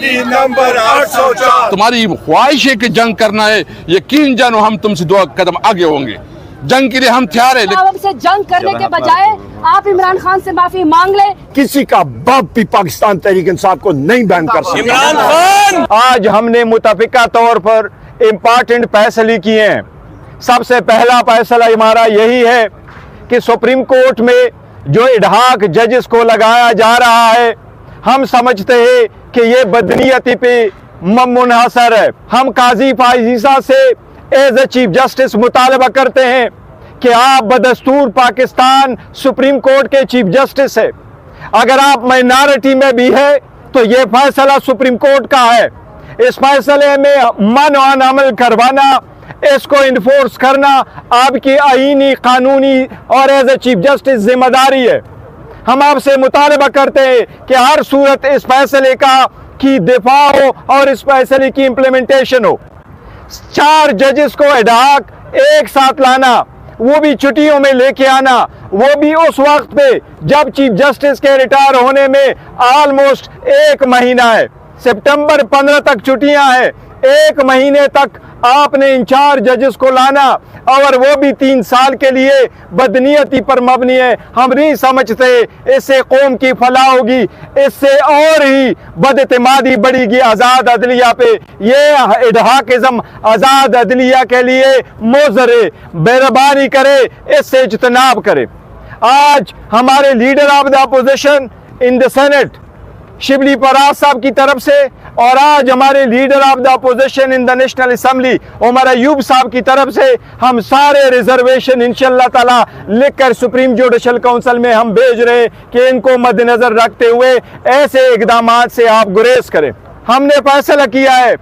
Number 804। तुम्हारी ख्वाहिश है कि जंग करना है, यकीन जानो हम तुमसे 2 कदम आगे होंगे। जंग के लिए हम तैयार है। आवाम से जंग करने के बजाय आप इमरान खान से माफी मांग ले। किसी का बाप भी पाकिस्तान तहरीक इंसाफ को नहीं बैन कर सकता। इमरान खान, आज हमने मुतफिका तौर पर इम्पॉर्टेंट फैसले किए हैं। सबसे पहला फैसला हमारा यही है कि सुप्रीम कोर्ट में जो इडहाक जजेस को लगाया जा रहा है, हम समझते हैं कि ये बदनीयती पे मुनहसर है। हम काजी फाइज ईसा से एज ए चीफ जस्टिस मुतालबा करते हैं कि आप बदस्तूर पाकिस्तान सुप्रीम कोर्ट के चीफ जस्टिस है। अगर आप माइनॉरिटी में भी है तो ये फैसला सुप्रीम कोर्ट का है। इस फैसले में मनवान अमल करवाना, इसको इन्फोर्स करना आपकी आईनी, कानूनी और एज ए चीफ जस्टिस जिम्मेदारी है। हम आपसे मुतालबा करते हैं कि हर सूरत इस फैसले की दिफा हो और इस फैसले की इम्प्लीमेंटेशन हो। 4 जजेस को इडहाक एक साथ लाना, वो भी छुट्टियों में लेके आना, वो भी उस वक्त पे जब चीफ जस्टिस के रिटायर होने में ऑलमोस्ट 1 महीना है। सितंबर 15 तक छुट्टियां हैं। 1 महीने तक आपने इन 4 जजेस को लाना और वो भी 3 साल के लिए बदनीयती पर मबनी है। हम नहीं समझते इससे कौम की फलाह होगी, इससे और ही बदएतमादी बढ़ेगी आज़ाद अदलिया पे। ये इडहाकिज़्म आज़ाद अदलिया के लिए मोज़र है। मेहरबानी करे, इससे इज्तनाब करे। आज हमारे leader of the opposition in the Senate Shibli Faraz साहब की तरफ से और आज हमारे leader of the opposition in the National Assembly Umar Ayub साहब की तरफ से हम सारे रिजर्वेशन इंशाअल्लाह ताला लिखकर सुप्रीम जुडिशल काउंसिल में हम भेज रहे कि इनको मद्देनजर रखते हुए ऐसे इकदामात से आप गुरेज करें। हमने फैसला किया है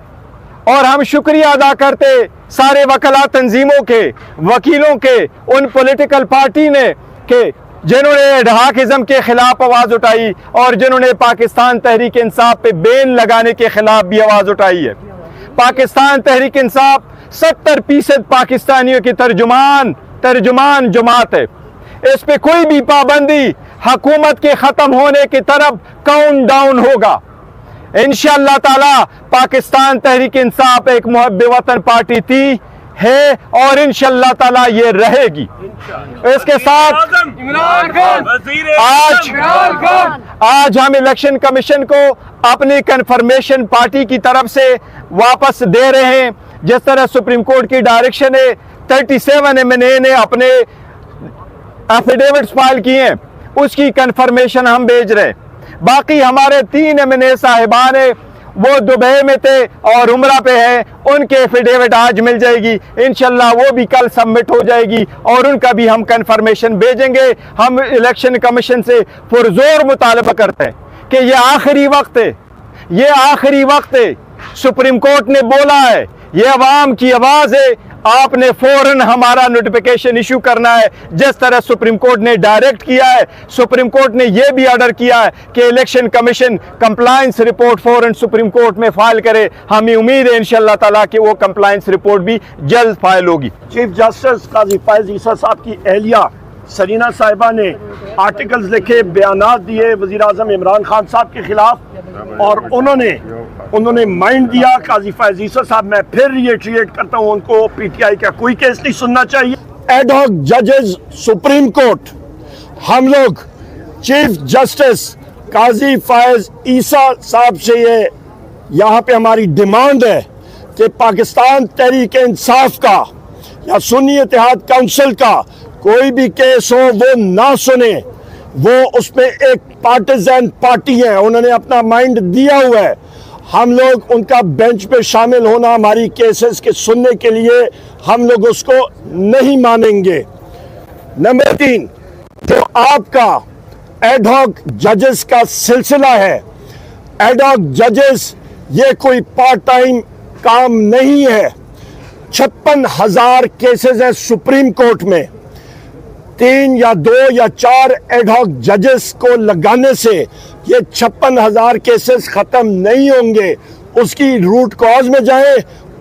और हम शुक्रिया अदा करते सारे वकला तंजीमों के, वकीलों के, उन पॉलिटिकल पार्टी ने के जिन्होंने इडहाकिज़्म के खिलाफ आवाज उठाई और जिन्होंने पाकिस्तान तहरीक इंसाफ पे बैन लगाने के खिलाफ भी आवाज उठाई है। पाकिस्तान तहरीक इंसाफ 70% पाकिस्तानियों की तर्जुमान जमात है। इस पे कोई भी पाबंदी हुकूमत के खत्म होने की तरफ काउंट डाउन होगा। इंशाअल्लाह ताला पाकिस्तान तहरीक इंसाफ एक मुहब्बे वतन पार्टी थी, है और इंशाअल्लाह ताला ये रहेगी। इसके साथ आज हम इलेक्शन कमीशन को अपनी कन्फर्मेशन पार्टी की तरफ से वापस दे रहे हैं। जिस तरह सुप्रीम कोर्ट की डायरेक्शन है, 37 MNA ने अपने एफिडेविट्स फाइल किए हैं, उसकी कन्फर्मेशन हम भेज रहे हैं। बाकी हमारे 3 MNA साहिबान है, वो दुबई में थे और उम्रा पे हैं, उनके एफिडेविट आज मिल जाएगी। इंशाल्लाह वो भी कल सबमिट हो जाएगी और उनका भी हम कन्फर्मेशन भेजेंगे। हम इलेक्शन कमीशन से पुरजोर मुतालबा करते हैं कि ये आखिरी वक्त है, ये आखिरी वक्त है। सुप्रीम कोर्ट ने बोला है, ये अवाम की आवाज़ है, आपने फौरन हमारा नोटिफिकेशन इशू करना है जिस तरह सुप्रीम कोर्ट ने डायरेक्ट किया है। सुप्रीम कोर्ट ने यह भी ऑर्डर किया है कि इलेक्शन कमीशन कंप्लायंस रिपोर्ट फौरन सुप्रीम कोर्ट में फाइल करे। हमें उम्मीद है इंशाअल्लाह ताला कि वो कंप्लायंस रिपोर्ट भी जल्द फाइल होगी। चीफ जस्टिस काजी फाइज ईसा साहब की अहलिया सरीना साहिबा ने आर्टिकल्स लिखे, बयानात दिए वज़ीर आज़म इमरान खान साहब के खिलाफ और उन्होंने माइंड दिया। काजी फाइज ईसा साहब, मैं फिर रिएट्रिएट करता हूँ, उनको पीटीआई का कोई केस नहीं सुनना चाहिए। एडहॉक जजेस सुप्रीम कोर्ट, हम लोग चीफ जस्टिस काजी फाइज ईसा साहब से ये यहाँ पे हमारी डिमांड है कि पाकिस्तान तहरीक इंसाफ का या सुन्नी इत्तेहाद काउंसिल का कोई भी केस हो वो ना सुने। वो उसमें एक पार्टिजन पार्टी है, उन्होंने अपना माइंड दिया हुआ है। हम लोग उनका बेंच पे शामिल होना हमारी केसेस के सुनने के लिए हम लोग उसको नहीं मानेंगे। नंबर 3, जो आपका एडहॉक जजेस का सिलसिला है, एडहॉक जजेस ये कोई पार्ट टाइम काम नहीं है। 56,000 केसेस हैं सुप्रीम कोर्ट में। 3 या 2 या 4 एडहॉक जजेस को लगाने से ये 56,000 केसेस खत्म नहीं होंगे। उसकी रूट कॉज में जाए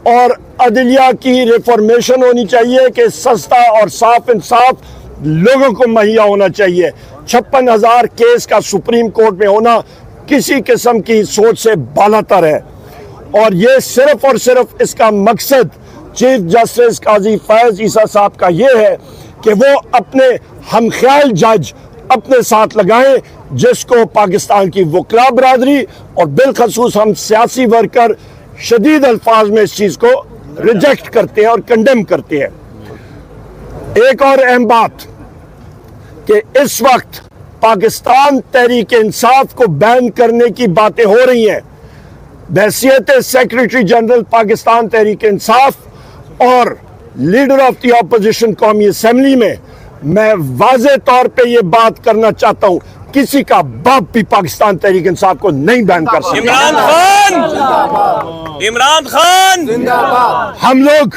और अदलिया की रिफॉर्मेशन होनी चाहिए कि सस्ता और साफ इंसाफ लोगों को मुहैया होना चाहिए। 56,000 केस का सुप्रीम कोर्ट में होना किसी किस्म की सोच से बालातर है और ये सिर्फ और सिर्फ इसका मकसद चीफ जस्टिस काजी फैज ईसा साहब का ये है कि वो अपने हमख्याल जज अपने साथ लगाएं जिसको पाकिस्तान की वकला बरादरी और बिलखसूस हम सियासी वर्कर शदीद अल्फाज में इस चीज़ को रिजेक्ट करते हैं और कंडेम करते हैं। एक और अहम बात कि इस वक्त पाकिस्तान तहरीक इंसाफ को बैन करने की बातें हो रही हैं। बहैसियत सेक्रेटरी जनरल पाकिस्तान तहरीक इंसाफ और लीडर ऑफ द अपोजिशन कौमी असम्बली में मैं वाज़े तौर पे ये बात करना चाहता हूँ, किसी का बाप भी पाकिस्तान तहरीक इंसाफ को नहीं बैन कर सकता। इमरान खान हम लोग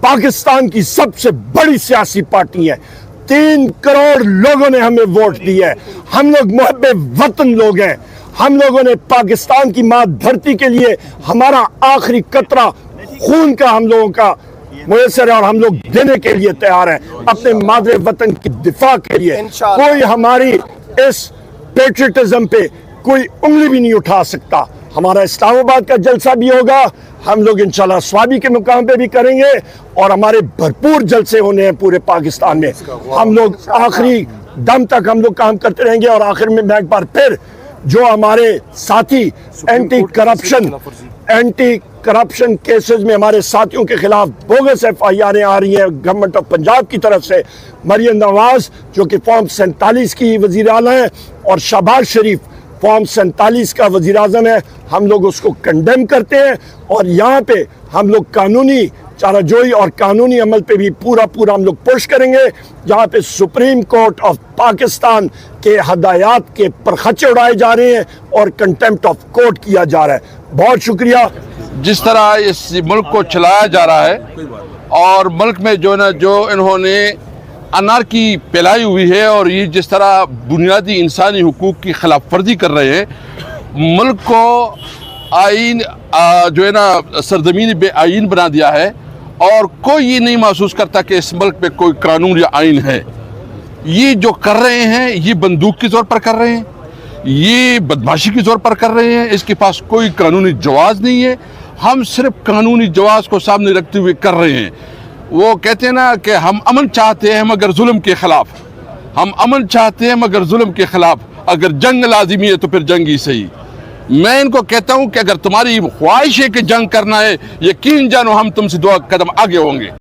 पाकिस्तान की सबसे बड़ी सियासी पार्टी है, 3 करोड़ लोगों ने हमें वोट दिया है, हम लोग मुहब्बे वतन लोग हैं, हम लोगों ने पाकिस्तान की माँ धरती के लिए हमारा आखिरी कतरा खून का हम लोगों का मुयसर है और हम लोग देने के लिए तैयार हैं अपने मादरे वतन की दिफा के लिए। कोई हमारी इस पेट्रियटिज्म पे कोई उंगली भी नहीं उठा सकता। हमारा इस्लामाबाद का जलसा भी होगा, हम लोग इंशाल्लाह स्वाबी के मुकाम पे भी करेंगे और हमारे भरपूर जलसे होने हैं पूरे पाकिस्तान में। हम लोग आखिरी दम तक हम लोग काम करते रहेंगे और आखिर में मैं एक बार फिर जो हमारे साथी एंटी करप्शन केसेस में हमारे साथियों के खिलाफ बोगस FIR आ रही हैं गवर्नमेंट ऑफ पंजाब की तरफ से, मरियम नवाज जो कि फॉर्म 47 की वजीर आला है और शहबाज शरीफ फॉर्म 47 का वजीर आज़म है, हम लोग उसको कंडेम करते हैं और यहाँ पे हम लोग कानूनी चाराजोई और कानूनी अमल पे भी पूरा हम लोग पुश करेंगे, जहाँ पे सुप्रीम कोर्ट ऑफ पाकिस्तान के हदायत के परखचे उड़ाए जा रहे हैं और कंटेम्प्ट ऑफ कोर्ट किया जा रहा है। बहुत शुक्रिया। जिस तरह इस मुल्क को चलाया जा रहा है और मुल्क में जो इन्होंने अनारकी फैलाई हुई है और ये जिस तरह बुनियादी इंसानी हुकूक की खिलाफ वर्जी कर रहे हैं, मुल्क को आइन जो है ना सरजमीन बे आइन बना दिया है और कोई ये नहीं महसूस करता कि इस मुल्क पे कोई कानून या आइन है। ये जो कर रहे हैं ये बंदूक के ज़ोर पर कर रहे हैं, ये बदमाशी के ज़ोर पर कर रहे हैं, इसके पास कोई कानूनी जवाज़ नहीं है। हम सिर्फ कानूनी जवाज़ को सामने रखते हुए कर रहे हैं। वो कहते हैं ना कि हम अमन चाहते हैं मगर जुल्म के खिलाफ, हम अमन चाहते हैं मगर जुल्म के खिलाफ, अगर जंग लाजिमी है तो फिर जंग ही सही। मैं इनको कहता हूं कि अगर तुम्हारी ख्वाहिश है कि जंग करना है, यकीन जानो हम तुमसे 2 कदम आगे होंगे।